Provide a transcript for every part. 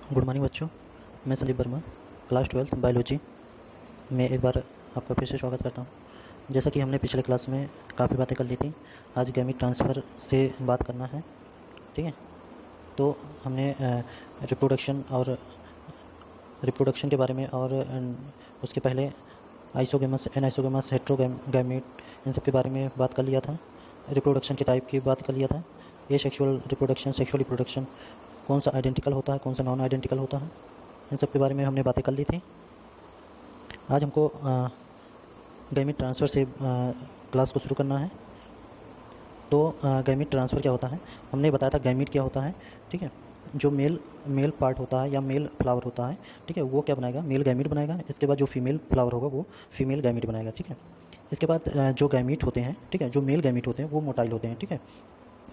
Good morning बच्चों। मैं Sandeep Verma, class 12 biology में एक बार आपका फिर से स्वागत करता हूँ। जैसा कि हमने पिछले क्लास में काफ़ी बातें कर ली थी, आज गैमीट ट्रांसफ़र से बात करना है। ठीक है, तो हमने रिप्रोडक्शन के बारे में और उसके पहले आइसोगेमस, एनाइसोगेमस, हेट्रोगैमीट, इन सब के बारे में बात कर लिया था। रिप्रोडक्शन के टाइप की बात कर लिया था। सेक्सुअल रिप्रोडक्शन, सेक्सुअल रिप्रोडक्शन, कौन सा आइडेंटिकल होता है, कौन सा नॉन आइडेंटिकल होता है, इन सब के बारे में हमने बातें कर ली थी। आज हमको गैमीट ट्रांसफ़र से क्लास को शुरू करना है। तो गैमीट ट्रांसफ़र क्या होता है, हमने बताया था गैमीट क्या होता है। ठीक है, जो मेल पार्ट होता है या मेल फ्लावर होता है, ठीक है, वो क्या बनाएगा, मेल गैमीट बनाएगा। इसके बाद जो फीमेल फ्लावर होगा वो फीमेल गैमीट बनाएगा। ठीक है, इसके बाद जो गैमीट होते हैं, ठीक है, जो मेल गैमीट होते हैं वो मोटाइल होते हैं। ठीक है,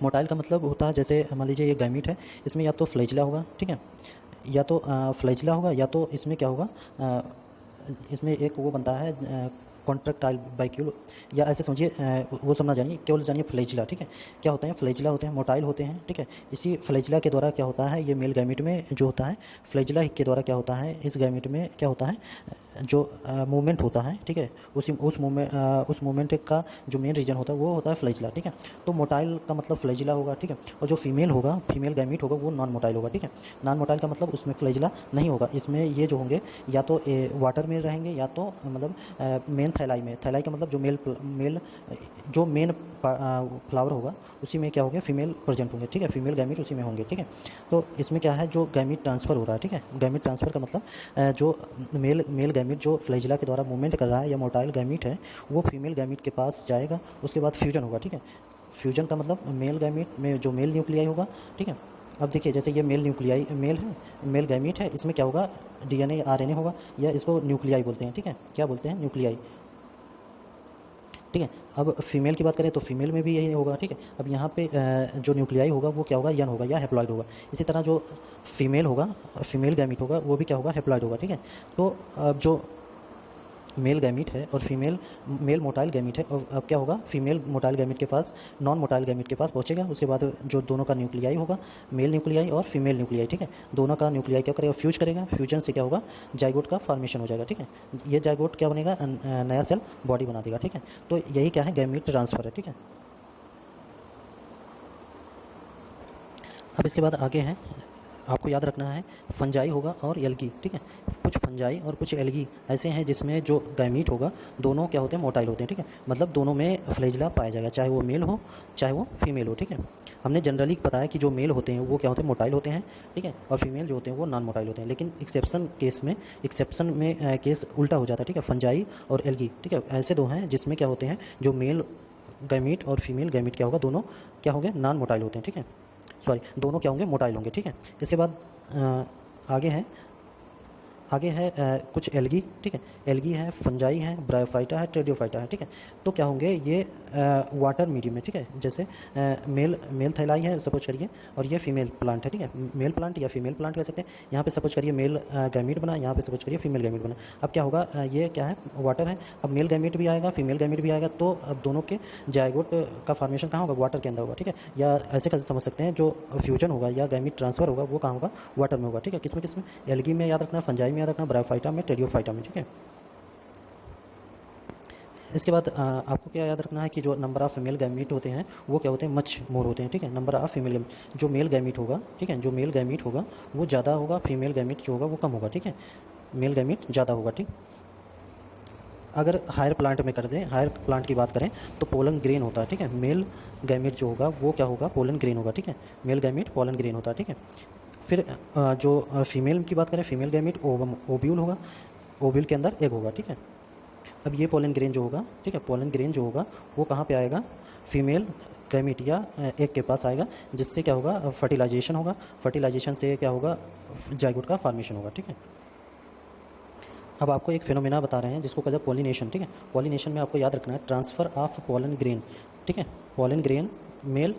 मोटाइल का मतलब होता है, जैसे मान लीजिए ये गैमीट है, इसमें या तो फ्लैजिला होगा, ठीक है, या तो फ्लैजिला होगा, या तो इसमें क्या होगा, इसमें एक वो बनता है कॉन्ट्रैक्टाइल बाइक्यूल, या ऐसे समझिए, वो समझना जानिए, केवल जानिए फ्लैजिला। ठीक है, क्या होता है, फ्लैजिला होते हैं, मोटाइल होते हैं। ठीक है, इसी फ्लैजिला के द्वारा क्या होता है, ये मेल गैमीट में जो होता है, फ्लैजिला के द्वारा क्या होता है, इस गैमीट में क्या होता है, जो मूवमेंट होता है, ठीक है, उस मूवमेंट का जो मेन रीजन होता है वो होता है फ्लैजिला। ठीक है, तो मोटाइल का मतलब फ्लैजिला होगा। ठीक है, और जो फीमेल होगा, फीमेल गैमीट होगा, वो नॉन मोटाइल होगा। ठीक है, नॉन मोटाइल का मतलब उसमें फ्लैजिला नहीं होगा। इसमें ये जो होंगे या तो वाटर में रहेंगे, या तो मतलब मेन थैलाई में, थैलाई का मतलब जो मेन फ्लावर होगा उसी में क्या होंगे, फीमेल प्रेजेंट होंगे। ठीक है, फीमेल गैमीट उसी में होंगे। ठीक है, तो इसमें क्या है, जो गैमीट ट्रांसफ़र हो रहा है, ठीक है, गैमीट ट्रांसफ़र का मतलब जो मेल गैमीट जो फ्लैजिला के द्वारा मूवमेंट कर रहा है, या मोटाइल गैमीट है, वो फीमेल गैमीट के पास जाएगा, उसके बाद फ्यूजन होगा। ठीक है, फ्यूजन का मतलब मेल गैमीट में जो मेल न्यूक्लियाई होगा। ठीक है, अब देखिए, जैसे ये मेल है, मेल गैमीट है, इसमें क्या होगा, डीएनए आरएनए होगा, या इसको न्यूक्लियाई बोलते हैं। ठीक है, क्या बोलते हैं, न्यूक्लियाई। ठीक है, अब फीमेल की बात करें तो फीमेल में भी यही होगा। ठीक है, अब यहाँ पे जो न्यूक्लियाई होगा वो क्या होगा, यन होगा या हेप्लॉइड होगा। इसी तरह जो फीमेल होगा, फीमेल गैमीट होगा, वो भी क्या होगा, हेप्लॉइड होगा। ठीक है, तो अब जो मेल गैमीट है और मेल मोटाइल गैमीट है, और अब क्या होगा, फीमेल मोटाइल गैमीट के पास नॉन मोटाइल गैमीट के पास पहुंचेगा। उसके बाद जो दोनों का न्यूक्लियाई होगा, मेल न्यूक्लियाई और फीमेल न्यूक्लियाई, ठीक है, दोनों का न्यूक्लियाई क्या करेगा, फ्यूज करेगा। फ्यूजन से क्या होगा, जाइगोट का फॉर्मेशन हो जाएगा। ठीक है, ये जाइगोट क्या बनेगा, नया सेल बॉडी बना देगा। ठीक है, तो यही क्या है, गैमीट ट्रांसफ़र है। ठीक है, अब इसके बाद आगे है, आपको याद रखना है, फंजाई होगा और एल्गी। ठीक है, कुछ फंजाई और कुछ एल्गी ऐसे हैं जिसमें जो गैमीट होगा दोनों क्या होते हैं, मोटाइल होते हैं। ठीक है, मतलब दोनों में फ्लैजिला पाया जाएगा, चाहे वो मेल हो चाहे वो फीमेल हो। ठीक है, हमने जनरली बताया कि जो मेल होते हैं वो क्या होते हैं, मोटाइल होते हैं। ठीक है, और फीमेल जो होते हैं वो नॉन मोटाइल होते हैं। लेकिन एक्सेप्शन में केस उल्टा हो जाता है। ठीक है, फंजाई और एल्गी, ठीक है, ऐसे दो हैं जिसमें क्या होते हैं, जो मेल गैमीट और फीमेल गैमीट क्या होगा, दोनों क्या होंगे, नॉन मोटाइल होते हैं। ठीक है, सॉरी, दोनों क्या होंगे, मोटाइल होंगे। ठीक है, इसके बाद आगे है कुछ एल्गी। ठीक है, एल्गी है, फंजाई है, ब्रायोफाइटा है, टेरिडोफाइटा है। ठीक है, तो क्या होंगे ये, वाटर मीडियम में। ठीक है, जैसे मेल थैलाई है सपोज करिए, और ये फीमेल प्लांट है। ठीक है, मेल प्लांट या फीमेल प्लांट कह सकते हैं। यहाँ पे सपोज करिए मेल गैमीट बना, यहाँ पे सपोज करिए फीमेल गैमीट बना। अब क्या होगा, ये क्या है, वाटर है। अब मेल गैमीट भी आएगा, फीमेल गैमीट भी आएगा, तो अब दोनों के जाइगोट का फॉर्मेशन कहाँ होगा, वाटर के अंदर होगा। ठीक है, या ऐसे कैसे समझ सकते हैं, जो फ्यूजन होगा या गैमीट ट्रांसफ़र होगा वो कहाँ होगा, वाटर में होगा। ठीक है, किसमें, एल्गी में याद रखना, फंजाई में याद रखना, ब्रायोफाइटा में, टेरिडोफाइटा में। ठीक है, इसके बाद आपको क्या याद रखना है कि जो नंबर ऑफ़ फीमेल गैमीट होते हैं वो क्या होते हैं, मच मोर होते हैं। ठीक है, नंबर ऑफ़ फीमेल गैमीट, जो मेल गैमीट होगा, ठीक है, जो मेल गैमीट होगा वो ज़्यादा होगा, फीमेल गैमीट जो होगा वो कम होगा। ठीक है, मेल गैमीट ज़्यादा होगा। ठीक, अगर हायर प्लांट में कर दें, हायर प्लांट की बात करें तो पोलन ग्रेन होता है। ठीक है, मेल गैमीट जो होगा वो क्या होगा, पोलन ग्रेन होगा। ठीक है, मेल गैमीट पोलन ग्रेन होता है। ठीक है, फिर जो फीमेल की बात करें, फीमेल गैमीट ओव्यूल होगा, ओव्यूल के अंदर एग होगा। ठीक है, अब ये पोलन ग्रेन जो होगा, ठीक है, पोलन ग्रेन जो होगा वो कहाँ पे आएगा, फीमेल गैमीट या एग के पास आएगा, जिससे क्या होगा, फर्टिलाइजेशन होगा। फर्टिलाइजेशन से क्या होगा, जाइगोट का फॉर्मेशन होगा। ठीक है, अब आपको एक फिनोमेना बता रहे हैं जिसको कहते हैं पॉलिनेशन। ठीक है, पॉलिनेशन में आपको याद रखना है, ट्रांसफ़र ऑफ पोलन ग्रेन। ठीक है, पोलन ग्रेन मेल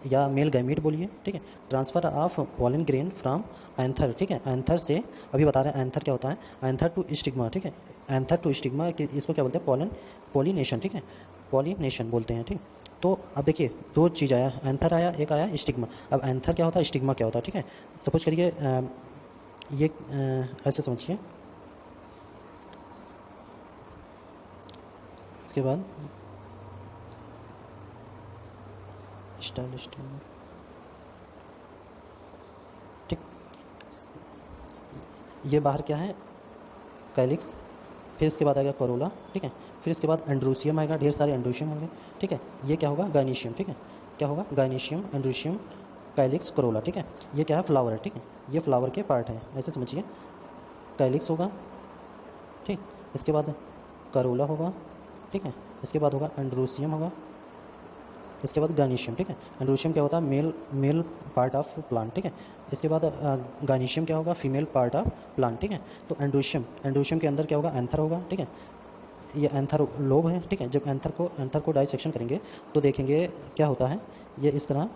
या मेल गैमीट बोलिए। ठीक है, transfer of pollen grain from anther. ठीक है, एंथर से, अभी बता रहे हैं एंथर क्या होता है, एंथर टू स्टिग्मा। ठीक है, एंथर टू स्टिग्मा, इसको क्या बोलते हैं, पॉलिनेशन। ठीक है, पॉलिनेशन बोलते हैं। ठीक, तो अब देखिए दो चीज़ आया, एंथर आया, एक आया स्टिग्मा। अब एंथर क्या होता है, स्टिग्मा क्या होता है। ठीक है, सपोज करिए ये ऐसे समझिए। इसके बाद स्टाइलिश, ठीक। ये बाहर क्या है, कैलिक्स। फिर इसके बाद आएगा कोरोला, ठीक है। फिर इसके बाद एंड्रोसियम आएगा, ढेर सारे एंड्रोसियम होंगे, ठीक है। ये क्या होगा, गायनीशियम, ठीक है। क्या होगा, गायनीशियम, एंड्रोसियम, कैलिक्स, कोरोला, ठीक है। ये क्या है, फ्लावर है, ठीक है। ये फ्लावर के पार्ट है, ऐसे समझिए। कैलिक्स होगा, ठीक। इसके बाद करोला होगा, ठीक है। इसके बाद होगा एंड्रोसियम होगा। इसके बाद गायनीशियम, ठीक है। एंड्रोसियम क्या होता है, male male part of plant, ठीक है। इसके बाद गायनीशियम क्या होगा, फीमेल पार्ट ऑफ प्लांट, ठीक है। तो एंड्रोसियम के अंदर क्या होगा, एंथर होगा, ठीक है। ये एंथर लोब है, ठीक है। जब एंथर को डाइसेक्शन करेंगे तो देखेंगे क्या होता है, ये इस तरह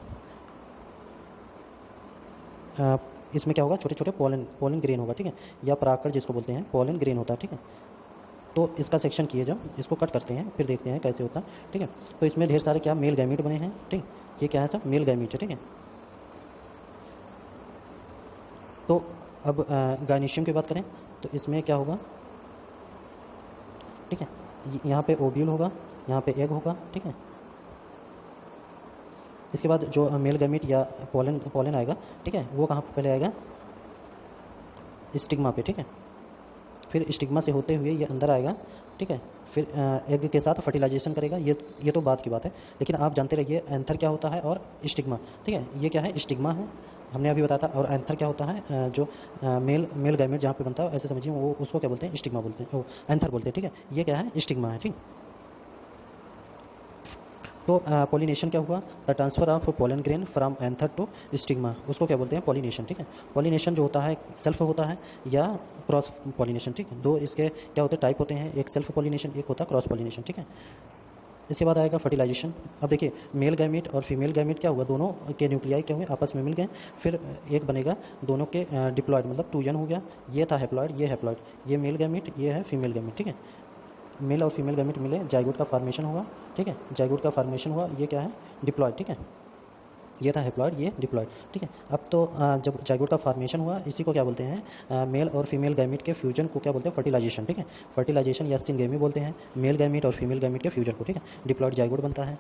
इसमें क्या होगा, छोटे छोटे पोलन ग्रेन होगा, ठीक है। या परागकण जिसको बोलते हैं, पोलन ग्रेन होता है, ठीक है। तो इसका सेक्शन किए, जब इसको कट करते हैं फिर देखते हैं कैसे होता है, ठीक है। तो इसमें ढेर सारे क्या मेल गैमीट बने हैं, ठीक। ये क्या है, सब मेल गैमीट है, ठीक है। तो अब गायनीशियम की बात करें तो इसमें क्या होगा, ठीक है। यहाँ पे ओव्यूल होगा, यहाँ पे एग होगा, ठीक है। इसके बाद जो मेल गैमीट या पोलन आएगा, ठीक है, वो कहाँ पे पहले आएगा, स्टिग्मा पे, ठीक है। फिर स्टिग्मा से होते हुए ये अंदर आएगा, ठीक है। फिर एग के साथ फर्टिलाइजेशन करेगा, ये तो बात की बात है। लेकिन आप जानते रहिए एंथर क्या होता है और स्टिग्मा, ठीक है। ये क्या है, स्टिग्मा है, हमने अभी बताया था। और एंथर क्या होता है, जो मेल गैमेट जहाँ पे बनता है, ऐसे समझिए, वो उसको क्या बोलते हैं, स्टिग्मा बोलते हैं, वो एंथर बोलते हैं, ठीक है। ये क्या है, स्टिग्मा है, ठीक। तो पॉलिनेशन क्या हुआ, the transfer of pollen grain from anther to stigma, उसको क्या बोलते हैं, पॉलिनेशन, ठीक है। पॉलिनेशन जो होता है सेल्फ होता है या क्रॉस पॉलिनेशन, ठीक है। दो इसके क्या होते हैं, टाइप होते हैं, एक सेल्फ पॉलिनेशन, एक होता है क्रॉस पॉलिनेशन, ठीक है। इसके बाद आएगा फर्टिलाइजेशन। अब देखिए, मेल गैमीट और फीमेल गैमीट क्या हुआ, दोनों के न्यूक्लियाई क्या हुए, आपस में मिल गए, फिर एक बनेगा, दोनों के डिप्लॉयड मतलब टूजन हो गया। ये था हैप्लॉयड, ये हैप्लॉयड, ये मेल गैमीट, ये है फीमेल गैमीट, ठीक है। मेल और फीमेल गैमीट मिले, जाइगोट का फॉर्मेशन हुआ, ठीक है। जाइगोट का फॉर्मेशन हुआ, ये क्या है, डिप्लॉयड, ठीक है। ये था हैप्लॉयड, ये डिप्लॉयड, ठीक है। अब तो जब जाइगोट का फॉर्मेशन हुआ, इसी को क्या बोलते हैं, मेल और फीमेल गैमीट के फ्यूजन को क्या बोलते हैं, फर्टिलाइजेशन, ठीक है। फर्टिलाइजेशन या सिंगेमी बोलते हैं मेल गैमीट और फीमेल गैमीट के फ्यूजन को, ठीक है। डिप्लॉयड जाइगोट बनता है।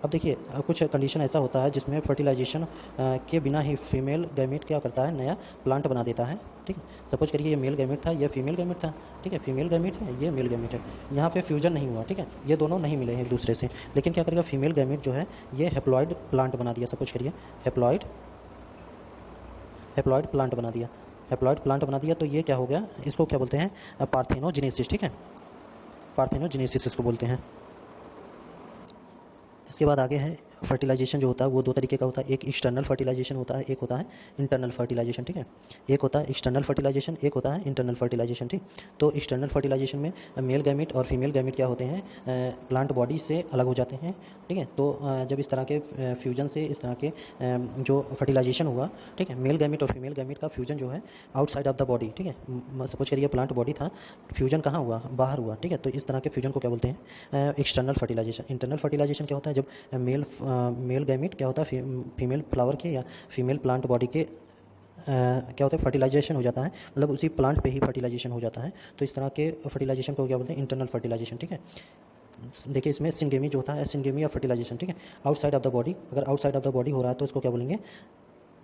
अब देखिए, कुछ कंडीशन ऐसा होता है जिसमें फर्टिलाइजेशन के बिना ही फीमेल गैमीट क्या करता है, नया प्लांट बना देता है, ठीक है। सपोज करिए ये मेल गैमीट था, ये फीमेल गैमीट था, ठीक है। फीमेल गैमीट है, ये मेल गैमीट है। यहाँ पे फ्यूजन नहीं हुआ, ठीक है, ये दोनों नहीं मिले हैं एक दूसरे से। लेकिन क्या करेगा, फीमेल गैमीट जो है ये हैप्लॉयड प्लांट बना दिया, सपोज करिए हैप्लॉयड प्लांट बना दिया, हैप्लॉयड प्लांट बना दिया। तो ये क्या हो गया, इसको क्या बोलते हैं, पार्थेनोजेनेसिस, ठीक है। पार्थेनोजेनेसिस इसको बोलते हैं। इसके बाद आगे है फर्टिलाइजेशन जो होता है वो दो तरीके का होता है, एक एक्सटर्नल फर्टिलाइजेशन होता है, एक होता है इंटरनल फर्टिलाइजेशन, ठीक है। एक होता है एक्सटर्नल फर्टिलाइजेशन, एक होता है इंटरनल फर्टिलाइजेशन, ठीक। तो एक्सटर्नल फर्टिलाइजेशन में मेल गैमीट और फीमेल गैमीट क्या होते हैं, प्लांट बॉडी से अलग हो जाते हैं, ठीक है। तो जब इस तरह के फ्यूजन से इस तरह के जो फर्टिलाइजेशन हुआ, ठीक है, मेल गैमीट और फीमेल गैमीट का फ्यूजन जो है आउटसाइड ऑफ द बॉडी, ठीक है। सपोज करिए प्लांट बॉडी था, फ्यूजन कहाँ हुआ, बाहर हुआ, ठीक है। तो इस तरह के फ्यूजन को क्या बोलते हैं, एक्सटर्नल फर्टिलाइजेशन। इंटरनल फर्टिलाइजेशन क्या होता है, जब मेल गैमीट क्या होता है, फीमेल फ्लावर के या फीमेल प्लांट बॉडी के क्या होता है, फर्टिलाइजेशन हो जाता है, मतलब उसी प्लांट पे ही फर्टिलाइजेशन हो जाता है। तो इस तरह के फर्टिलाइजेशन को क्या बोलते हैं, इंटरनल फर्टिलाइजेशन, ठीक है। देखिए इसमें सिंगेमी जो होता है, सिंगेमी या फर्टिलाइजेशन, ठीक है, आउटसाइड ऑफ द बॉडी। अगर आउटसाइड ऑफ द बॉडी हो रहा है तो इसको क्या बोलेंगे,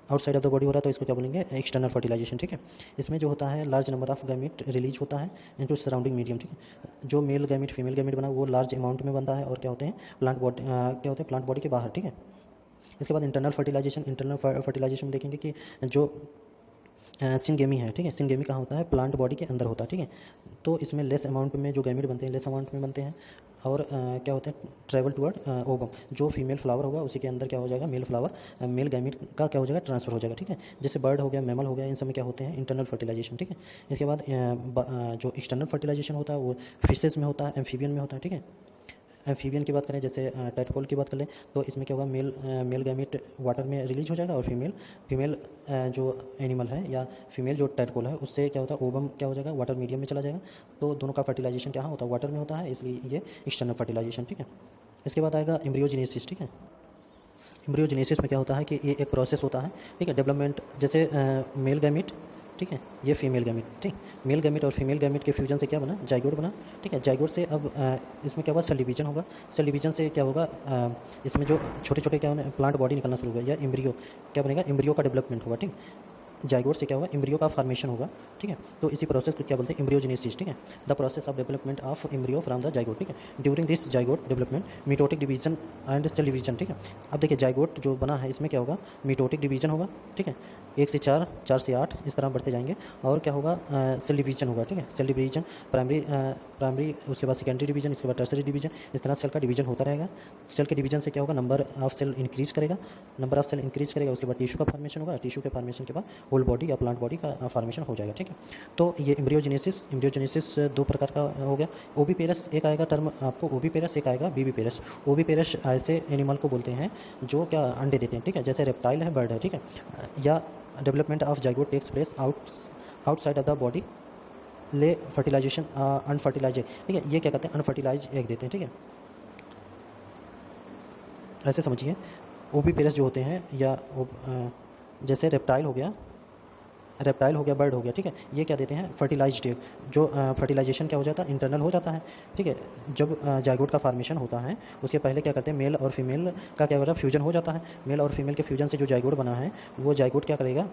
आउटसाइड ऑफ द बॉडी हो रहा है तो इसको क्या बोलेंगे, एक्सटर्नल फर्टिलाइजेशन, ठीक है। इसमें जो होता है large number of gamete release होता है इनटू सराउंडिंग मीडियम, ठीक है। जो मेल गैमीट फीमेल गैमीट बना वो लार्ज अमाउंट में बनता है और क्या होते हैं, प्लांट बॉडी क्या होते हैं, प्लांट बॉडी के बाहर, ठीक है। इसके बाद इंटरनल फर्टिलाइजेशन में देखेंगे कि जो सिंगेमी है, ठीक है, सिंगेमी कहाँ होता है, प्लांट बॉडी के अंदर होता है, ठीक है। तो इसमें लेस अमाउंट में जो गैमीट बनते हैं, लेस अमाउंट में बनते हैं और क्या होते हैं, ट्रेवल टुवर्ड ओवम। जो फीमेल फ्लावर होगा उसी के अंदर क्या हो जाएगा, मेल फ्लावर, मेल गैमीट का क्या हो जाएगा, ट्रांसफर हो जाएगा, ठीक है। जैसे बर्ड हो गया, मैमल हो गया, इन सब में क्या होते हैं, इंटरनल फर्टिलाइजेशन, ठीक है। इसके बाद जो एक्सटर्नल फर्टिलाइजेशन होता है वो फिशेज में होता है, एम्फीबियन में होता है, ठीक है। एम्फीबियन की बात करें, जैसे टैडपोल की बात करें तो इसमें क्या होगा, मेल गैमीट वाटर में रिलीज हो जाएगा और फीमेल जो एनिमल है या फीमेल जो टैडपोल है उससे क्या होता है, ओवम क्या हो जाएगा, वाटर मीडियम में चला जाएगा। तो दोनों का फर्टिलाइजेशन क्या होता है, वाटर में होता है, इसलिए ये एक्सटर्नल फर्टिलाइजेशन, ठीक है। इसके बाद आएगा एम्ब्रियोजेनेसिस, ठीक है। एम्ब्रियोजेनेसिस में क्या होता है कि ये एक प्रोसेस होता है, ठीक है, डेवलपमेंट। जैसे मेल गैमीट ठीक है, ये फीमेल गैमेट, ठीक। मेल गैमेट और फीमेल गैमेट के फ्यूजन से क्या बना, जाइगोट बना, ठीक है। जाइगोट से अब इसमें क्या होगा, सेल डिवीजन होगा। सेल डिवीजन से क्या होगा, इसमें जो छोटे छोटे क्या होने, प्लांट बॉडी निकलना शुरू होगा, या एम्ब्रियो क्या बनेगा, एम्ब्रियो का डेवलपमेंट होगा, ठीक। जाइगोट से क्या होगा, एम्ब्रियो का फॉर्मेशन होगा, ठीक है। तो इसी प्रोसेस को क्या बोलते हैं, एम्ब्रियोजेनेसिस, ठीक है। The process of development of embryo from the zygote, ठीक है। During this zygote development mitotic division and cell division, ठीक है। अब देखिए जाइगोट जो बना है इसमें क्या होगा, मिटोटिक डिवीजन होगा, ठीक है। 1 से 4, 4 से 8 इस तरह बढ़ते जाएंगे। और क्या होगा, सेल डिवीजन होगा, ठीक है। सेल डिवीजन प्राइमरी, उसके बाद सेकेंडरी डिवीजन, इसके बाद टर्सरी डिवीजन, इस तरह सेल का डिवीजन होता रहेगा। सेल के डिवीजन से क्या होगा, नंबर ऑफ सेल इंक्रीज करेगा, नंबर ऑफ सेल इंक्रीज करेगा, उसके बाद टिश्यू का फॉर्मेशन होगा, टिश्यू के फॉर्मेशन के बाद होल बॉडी या प्लांट बॉडी का फॉर्मेशन हो जाएगा, ठीक है। तो ये एम्ब्रियोजेनेसिस दो प्रकार का हो गया। ओवीपेरस एक आएगा टर्म आपको, ओवीपेरस एक आएगा बीवीपेरस। ओवीपेरस ऐसे एनिमल को बोलते हैं जो क्या अंडे देते हैं, ठीक है, जैसे रेप्टाइल है, बर्ड है, ठीक है। या development of zygote takes place outside of the body ले फर्टिलाइजेशन अनफर्टिलाइज, ठीक है। ये क्या करते हैं, अनफर्टिलाइज एग देते हैं, ठीक है। ऐसे समझिए, ओवीपेरस जो होते हैं या जैसे रेप्टाइल हो गया, बर्ड हो गया, ठीक है। ये क्या देते हैं, फर्टिलाइज्ड एग। जो फर्टिलाइजेशन क्या हो जाता है, इंटरनल हो जाता है, ठीक है। जब जाइगोट का फॉर्मेशन होता है उसके पहले क्या करते हैं, मेल और फीमेल का क्या होता है, फ्यूजन हो जाता है। मेल और फीमेल के फ्यूजन से जो जाइगोट बना है वो जाइगोट क्या करेगा,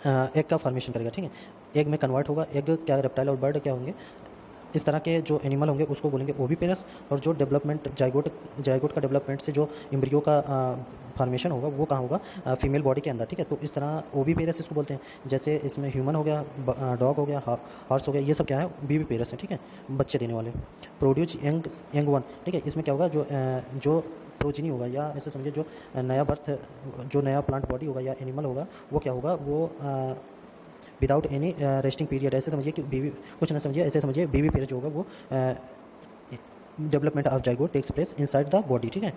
एग का फॉर्मेशन करेगा, ठीक है। एग में कन्वर्ट होगा। एग क्या, रेप्टाइल और बर्ड क्या होंगे, इस तरह के जो एनिमल होंगे उसको बोलेंगे ओवीपेरस। और जो डेवलपमेंट जाइगोट का डेवलपमेंट से जो एम्ब्रियो का फॉर्मेशन होगा वो कहाँ होगा, फीमेल बॉडी के अंदर, ठीक है। तो इस तरह ओवीपेरस इसको बोलते हैं। जैसे इसमें ह्यूमन हो गया, डॉग हो गया, हॉर्स हो गया, ये सब क्या है, बीवीपेरस है, ठीक है, बच्चे देने वाले। प्रोड्यूस यंग वन, ठीक है। इसमें क्या होगा, जो प्रोजिनी होगा, या ऐसे समझिए जो नया प्लांट बॉडी होगा या एनिमल होगा वो क्या होगा, वो विदाउट एनी रेस्टिंग पीरियड, ऐसे समझिए कि बीवी, कुछ ना समझिए, ऐसे समझिए बीवी पीरियड जो होगा वो development of zygote takes place inside the body, ठीक है।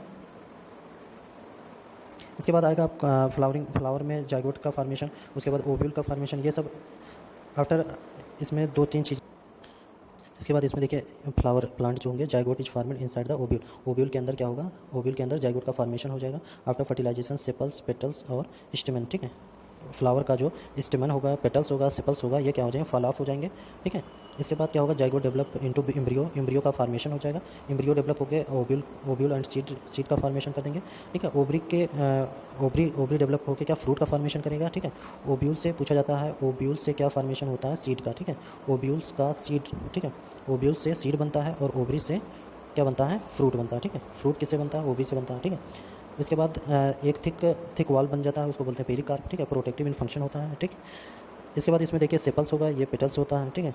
इसके बाद आएगा आपका फ्लावर में जाइगोट का फॉर्मेशन, उसके बाद ओव्यूल का फॉर्मेशन, ये सब आफ्टर इसमें 2-3 चीज़। इसके बाद इसमें देखिए फ्लावर प्लांट जो होंगे, zygote is formed inside the ovule. Ovule के अंदर क्या होगा, ओव्यूल के अंदर जाइगोट का फॉर्मेशन हो जाएगा आफ्टर फर्टिलाइजेशन, सेपल्स, पेटल्स और स्टेमन, ठीक है। फ्लावर का जो स्टेमन होगा, पेटल्स होगा, सेपल्स होगा, ये क्या हो जाएंगे, फॉल ऑफ हो जाएंगे, ठीक है। इसके बाद क्या होगा, जाइगोट डेवलप इनटू एम्ब्रियो का फॉर्मेशन हो जाएगा। एम्ब्रियो डेवलप होकर ओव्यूल एंड सीड का फॉर्मेशन कर देंगे, ठीक है। ओवरी डेवलप होकर क्या, फ्रूट का फॉर्मेशन करेगा, ठीक है। ओव्यूल से पूछा जाता है, ओव्यूल से क्या फॉर्मेशन होता है, सीड का, ठीक है। ओव्यूल्स का सीड, ठीक है। ओव्यूल से सीड बनता है और ओवरी से क्या बनता है, फ्रूट बनता है, ठीक है। फ्रूट किससे बनता है, ओवरी से बनता है, ठीक है। इसके बाद एक थिक वॉल बन जाता है, उसको बोलते हैं पेरिकार्प, ठीक है। प्रोटेक्टिव इन फंक्शन होता है, ठीक। इसके बाद इसमें देखिए सेपल्स होगा, ये पेटल्स होता है, ठीक है।